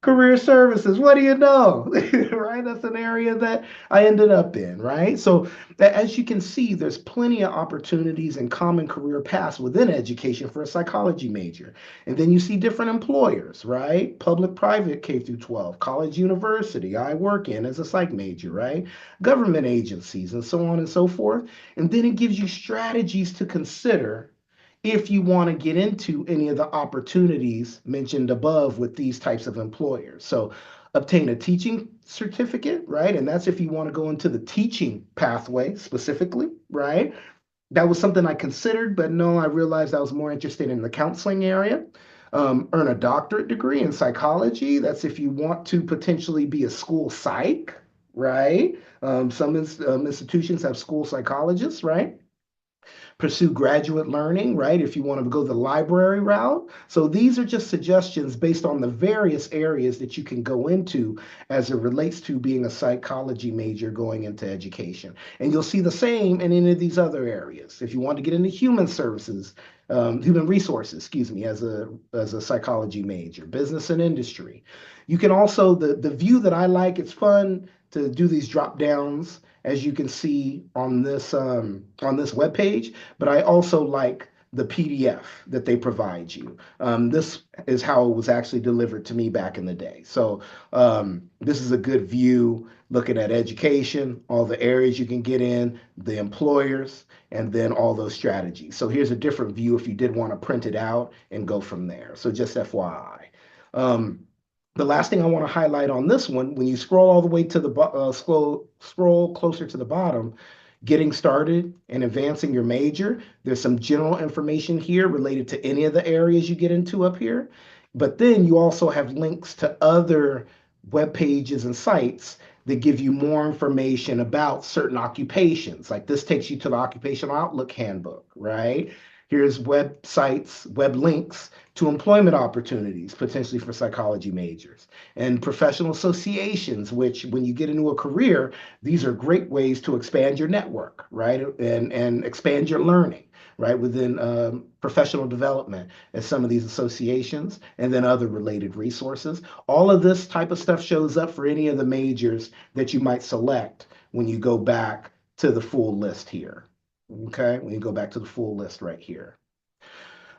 Career services, what do you know? Right? That's an area that I ended up in, right? So, as you can see, there's plenty of opportunities and common career paths within education for a psychology major. And then you see different employers, right? Public, private, K through 12, college, university, I work in as a psych major, right? Government agencies, and so on and so forth. And then it gives you strategies to consider if you want to get into any of the opportunities mentioned above with these types of employers. So obtain a teaching certificate, right? And that's if you want to go into the teaching pathway specifically, right? That was something I considered, but no, I realized I was more interested in the counseling area. Earn a doctorate degree in psychology. That's if you want to potentially be a school psych, right? Some institutions have school psychologists, right? Pursue graduate learning, right? If you want to go the library route. So these are just suggestions based on the various areas that you can go into as it relates to being a psychology major going into education. And you'll see the same in any of these other areas. If you want to get into human services, human resources, excuse me, as a psychology major, business and industry. You can also, the view that I like, it's fun to do these drop downs as you can see on this web page, but I also like the PDF that they provide you. This is how it was actually delivered to me back in the day. So this is a good view looking at education, all the areas you can get in, the employers, and then all those strategies. So here's a different view if you did want to print it out and go from there. So just FYI. The last thing I want to highlight on this one, when you scroll all the way to the scroll closer to the bottom, getting started and advancing your major, there's some general information here related to any of the areas you get into up here. But then you also have links to other web pages and sites that give you more information about certain occupations. Like this takes you to the Occupational Outlook Handbook, right? Here's websites, web links to employment opportunities, potentially for psychology majors, and professional associations, which when you get into a career, these are great ways to expand your network, right? And expand your learning, right? Within professional development at some of these associations, and then other related resources. All of this type of stuff shows up for any of the majors that you might select when you go back to the full list here. Okay, when you go back to the full list right here.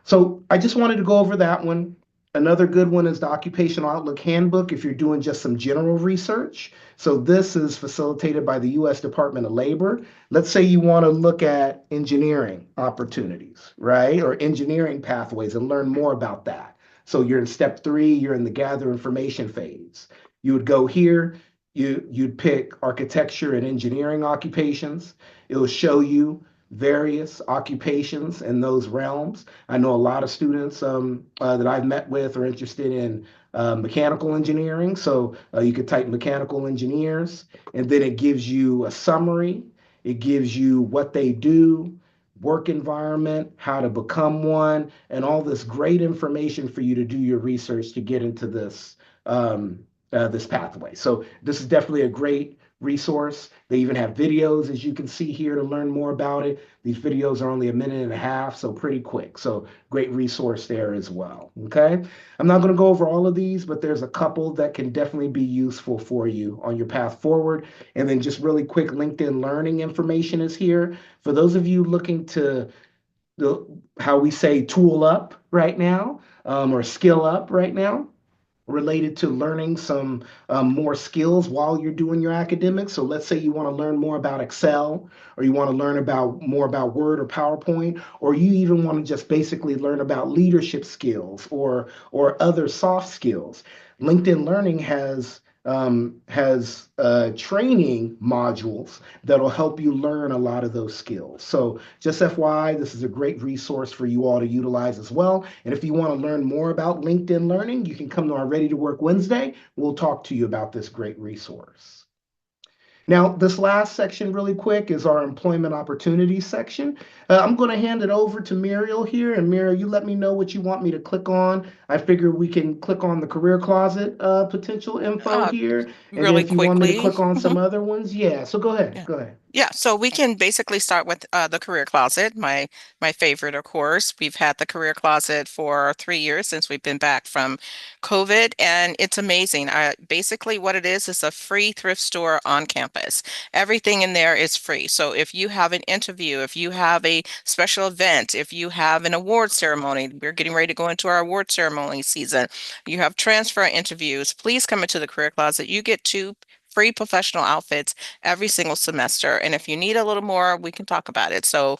So I just wanted to go over that one. Another good one is the Occupational Outlook Handbook if you're doing just some general research. So this is facilitated by the U.S. Department of Labor. Let's say you want to look at engineering opportunities, right? Or engineering pathways and learn more about that. So you're in step 3, you're in the gather information phase. You would go here, you'd pick architecture and engineering occupations. It will show you various occupations in those realms. I know a lot of students that I've met with are interested in mechanical engineering. So you could type mechanical engineers, and then it gives you a summary. It gives you what they do, work environment, how to become one, and all this great information for you to do your research to get into this pathway. So this is definitely a great resource. They even have videos, as you can see here, to learn more about it. These videos are only a minute and a half, so pretty quick. So great resource there as well. Okay. I'm not going to go over all of these, but there's a couple that can definitely be useful for you on your path forward. And then just really quick LinkedIn learning information is here. For those of you looking to how we say tool up right now, or skill up right now, related to learning some more skills while you're doing your academics. So let's say you want to learn more about Excel, or you want to learn more about Word or PowerPoint, or you even want to just basically learn about leadership skills or other soft skills. LinkedIn Learning has training modules that'll help you learn a lot of those skills. So just FYI, this is a great resource for you all to utilize as well. And if you want to learn more about LinkedIn Learning, you can come to our Ready to Work Wednesday. We'll talk to you about this great resource. Now, this last section, really quick, is our employment opportunities section. I'm going to hand it over to Muriel here. And Muriel, you let me know what you want me to click on. I figure we can click on the career closet potential info Uh, here. And then Really if you want me to quickly. click on some other ones, yeah. So go ahead. Yeah. Go ahead. Yeah, so we can basically start with the career closet, my favorite, of course. We've had the career closet for 3 years since we've been back from COVID, and it's amazing. Basically, what it is a free thrift store on campus. Everything in there is free. So if you have an interview, if you have a special event, if you have an award ceremony, we're getting ready to go into our award ceremony season. You have transfer interviews. Please come into the career closet. You get two free professional outfits every single semester. And if you need a little more, we can talk about it. So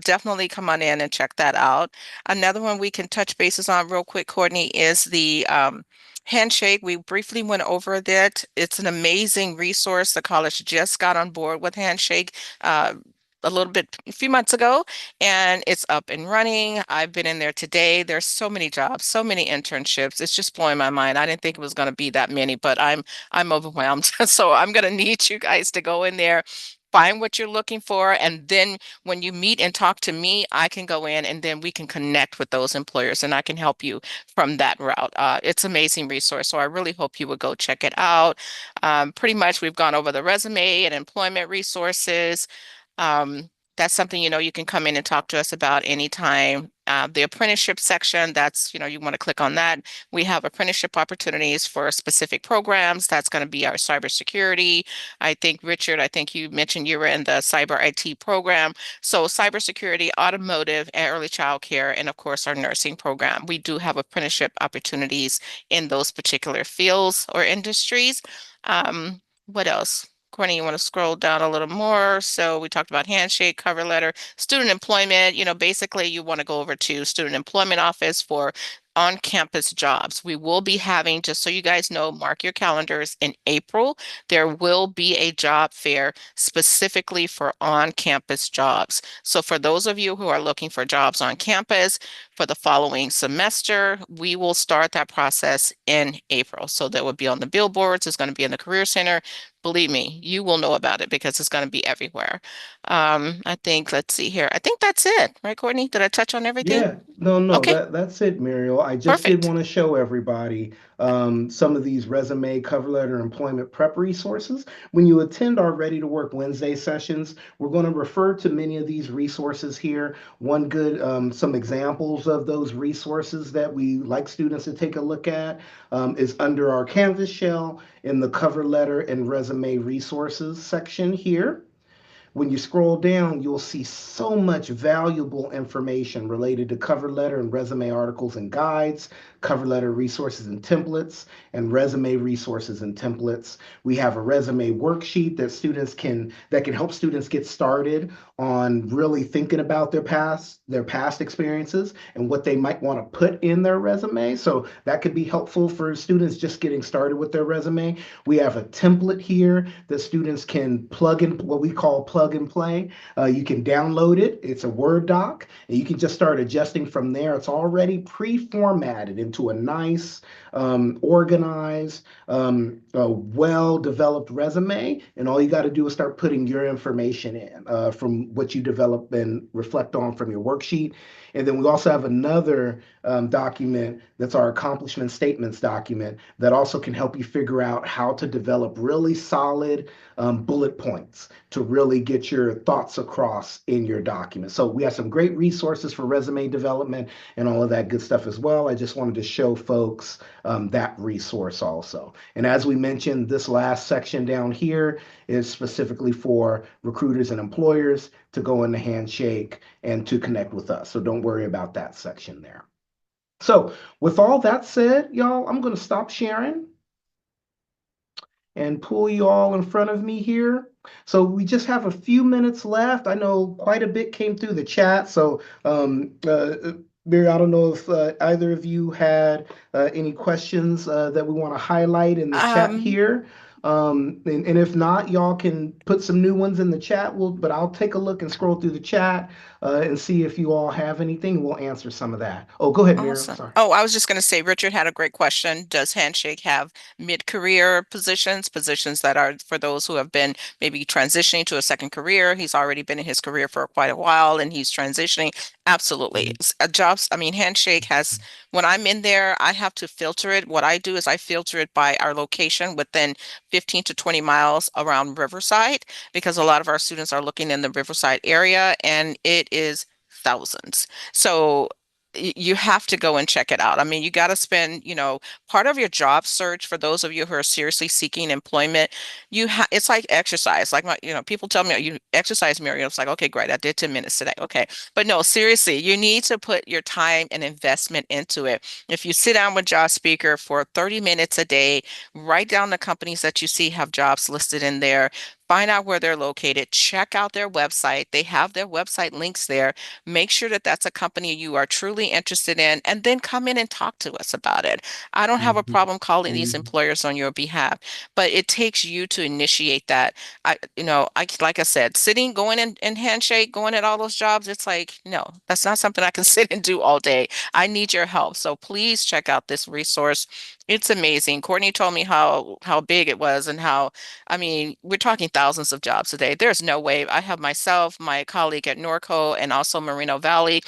definitely come on in and check that out. Another one we can touch bases on real quick, Courtney, is the Handshake. We briefly went over that. It's an amazing resource. The college just got on board with Handshake. A few months ago, and it's up and running. I've been in there today. There's so many jobs, so many internships. It's just blowing my mind. I didn't think it was going to be that many, but I'm overwhelmed. So I'm going to need you guys to go in there, find what you're looking for, and then when you meet and talk to me, I can go in and then we can connect with those employers and I can help you from that route. It's an amazing resource. So I really hope you would go check it out. Pretty much we've gone over the resume and employment resources. Um, that's something, you can come in and talk to us about anytime. The apprenticeship section, that's, you want to click on that. We have apprenticeship opportunities for specific programs. That's going to be our cybersecurity. I think you mentioned you were in the cyber IT program. So cybersecurity, automotive, and early child care, and of course our nursing program. We do have apprenticeship opportunities in those particular fields or industries. What else? Courtney, you want to scroll down a little more? So we talked about handshake, cover letter, student employment. Basically you want to go over to student employment office for on-campus jobs. We will be having, just so you guys know, mark your calendars in April, there will be a job fair specifically for on-campus jobs. So for those of you who are looking for jobs on campus for the following semester, we will start that process in April. So that will be on the billboards, it's going to be in the Career Center. Believe me, you will know about it because it's going to be everywhere. I think, let's see here. I think that's it, right, Courtney? Did I touch on everything? Yeah, no, Okay, that's it, Muriel. I just did perfect. want to show everybody some of these resume, cover letter, employment prep resources. When you attend our Ready to Work Wednesday sessions, we're going to refer to many of these resources here. Some examples of those resources that we like students to take a look at is under our Canvas shell in the cover letter and resume resources section here. When you scroll down, you'll see so much valuable information related to cover letter and resume articles and guides, cover letter resources and templates, and resume resources and templates. We have a resume worksheet that can help students get started on really thinking about their past experiences and what they might want to put in their resume. So that could be helpful for students just getting started with their resume. We have a template here that students can plug in, what we call plug and play. You can download it. It's a Word doc, and you can just start adjusting from there. It's already pre-formatted into a nice, organized, well-developed resume. And all you got to do is start putting your information in from what you develop and reflect on from your worksheet. And then we also have another document that's our accomplishment statements document that also can help you figure out how to develop really solid bullet points to really get your thoughts across in your document. So we have some great resources for resume development and all of that good stuff as well. I just wanted to show folks that resource also. And as we mentioned, this last section down here is specifically for recruiters and employers to go in the handshake and to connect with us. So don't worry about that section there. So with all that said, y'all, I'm going to stop sharing and pull you all in front of me here. So we just have a few minutes left. I know quite a bit came through the chat. So Mary, I don't know if either of you had any questions that we want to highlight in the chat Um, here. And if not, y'all can put some new ones in the chat. But I'll take a look and scroll through the chat and see if you all have anything. We'll answer some of that. Oh, go ahead, Miriam. Awesome. Sorry. Oh, I was just going to say, Richard had a great question. Does Handshake have mid-career positions, positions that are for those who have been maybe transitioning to a second career? He's already been in his career for quite a while and he's transitioning. Absolutely. Jobs, I mean, Handshake has, when I'm in there, I have to filter it. What I do is I filter it by our location within 15 to 20 miles around Riverside, because a lot of our students are looking in the Riverside area and it is thousands. So you have to go and check it out. I mean, you got to spend, part of your job search for those of you who are seriously seeking employment. It's like exercise. Like people tell me you exercise, Miriam. It's like, okay, great. I did 10 minutes today. Okay. But no, seriously, you need to put your time and investment into it. If you sit down with Job Speaker for 30 minutes a day, write down the companies that you see have jobs listed in there. Find out where they're located, check out their website. They have their website links there. Make sure that that's a company you are truly interested in, and then come in and talk to us about it. I don't have a Mhm. problem calling these Mhm. employers on your behalf, but it takes you to initiate that. Like I said, going and handshake, going at all those jobs, it's like, no, that's not something I can sit and do all day. I need your help. So please check out this resource. It's amazing. Courtney told me how big it was and how, I mean, we're talking thousands of jobs a day. There's no way. I have myself, my colleague at Norco, and also Moreno Valley.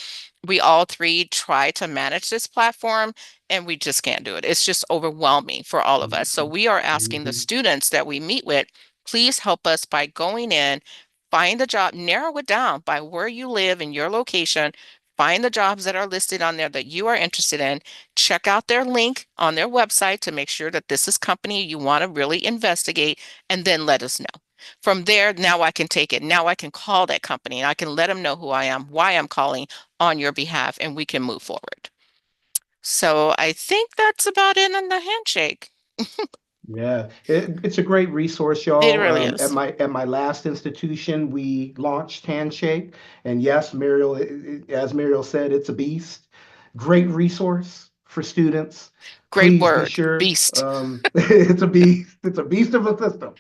We all three try to manage this platform and we just can't do it. It's just overwhelming for all of us. So Mhm. we are asking the Mhm. students that we meet with, please help us by going in, find the job, narrow it down by where you live and your location. Find the jobs that are listed on there that you are interested in. Check out their link on their website to make sure that this is company you want to really investigate, and then let us know. From there, now I can take it. Now I can call that company and I can let them know who I am, why I'm calling on your behalf, and we can move forward. So I think that's about it on the handshake. Yeah, it's a great resource, It y'all. really At is. my last institution, we launched Handshake, and yes, Muriel, as Muriel said, it's a beast. Great resource for students. Great Please be word, sure. beast. It's a beast. It's a beast of a system.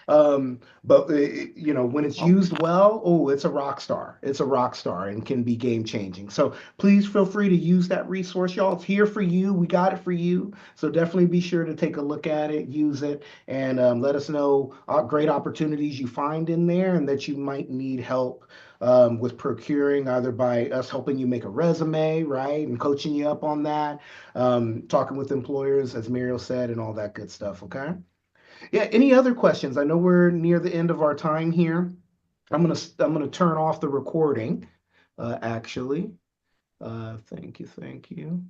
But when it's Oh, used well, oh, it's a rock star. It's a rock star and can be game changing. So please feel free to use that resource, y'all. It's here for you. We got it for you. So definitely be sure to take a look at it, use it, and let us know great opportunities you find in there and that you might need help with procuring, either by us helping you make a resume, right, and coaching you up on that, talking with employers, as Muriel said, and all that good stuff. Okay. Yeah, any other questions? I know we're near the end of our time here. I'm gonna turn off the recording, actually. Thank you, thank you.